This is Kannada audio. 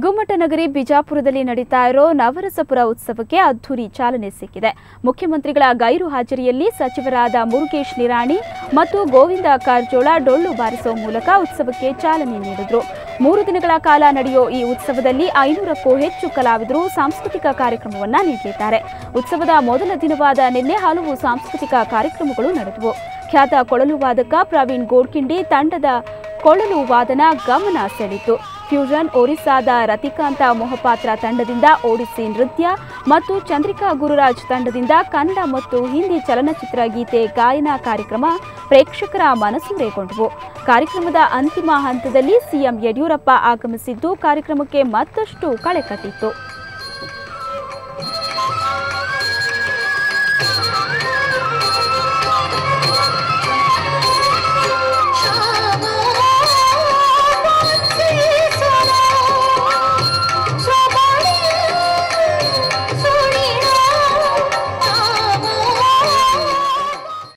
ಗುಮ್ಮಟನಗರಿ ಬಿಜಾಪುರದಲ್ಲಿ ನಡೀತಾ ಇರೋ ನವರಸಪುರ ಉತ್ಸವಕ್ಕೆ ಅದ್ಧೂರಿ ಚಾಲನೆ ಸಿಕ್ಕಿದೆ. ಮುಖ್ಯಮಂತ್ರಿಗಳ ಗೈರು ಹಾಜರಿಯಲ್ಲಿ ಸಚಿವರಾದ ಮುರುಗೇಶ್ ನಿರಾಣಿ ಮತ್ತು ಗೋವಿಂದ ಕಾರಜೋಳ ಡೊಳ್ಳು ಬಾರಿಸುವ ಮೂಲಕ ಉತ್ಸವಕ್ಕೆ ಚಾಲನೆ ನೀಡಿದರು. 3 ದಿನಗಳ ಕಾಲ ನಡೆಯೋ ಈ ಉತ್ಸವದಲ್ಲಿ 500ಕ್ಕೂ ಹೆಚ್ಚು ಕಲಾವಿದರು ಸಾಂಸ್ಕೃತಿಕ ಕಾರ್ಯಕ್ರಮವನ್ನು ನೀಡಲಿದ್ದಾರೆ. ಉತ್ಸವದ ಮೊದಲ ದಿನವಾದ ನಿನ್ನೆ ಹಲವು ಸಾಂಸ್ಕೃತಿಕ ಕಾರ್ಯಕ್ರಮಗಳು ನಡೆದವು. ಖ್ಯಾತ ಕೊಳಲು ವಾದಕ ಪ್ರವೀಣ್ ಗೋಡ್ಕಿಂಡಿ ತಂಡದ ಕೊಳಲು ವಾದನ ಗಮನ ಸೆಳೆಯಿತು. ಫ್ಯೂಷನ್ ಒರಿಸ್ಸಾದ ರತಿಕಾಂತ ಮೊಹಪಾತ್ರ ತಂಡದಿಂದ ಒಡಿಸ್ಸಿ ನೃತ್ಯ ಮತ್ತು ಚಂದ್ರಿಕಾ ಗುರುರಾಜ್ ತಂಡದಿಂದ ಕನ್ನಡ ಮತ್ತು ಹಿಂದಿ ಚಲನಚಿತ್ರ ಗೀತೆ ಗಾಯನ ಕಾರ್ಯಕ್ರಮ ಪ್ರೇಕ್ಷಕರ ಮನಸೂರೆಗೊಂಡವು. ಕಾರ್ಯಕ್ರಮದ ಅಂತಿಮ ಹಂತದಲ್ಲಿ ಸಿಎಂ ಯಡಿಯೂರಪ್ಪ ಆಗಮಿಸಿದ್ದು ಕಾರ್ಯಕ್ರಮಕ್ಕೆ ಮತ್ತಷ್ಟು ಕಳೆ ಕಟ್ಟಿತ್ತು.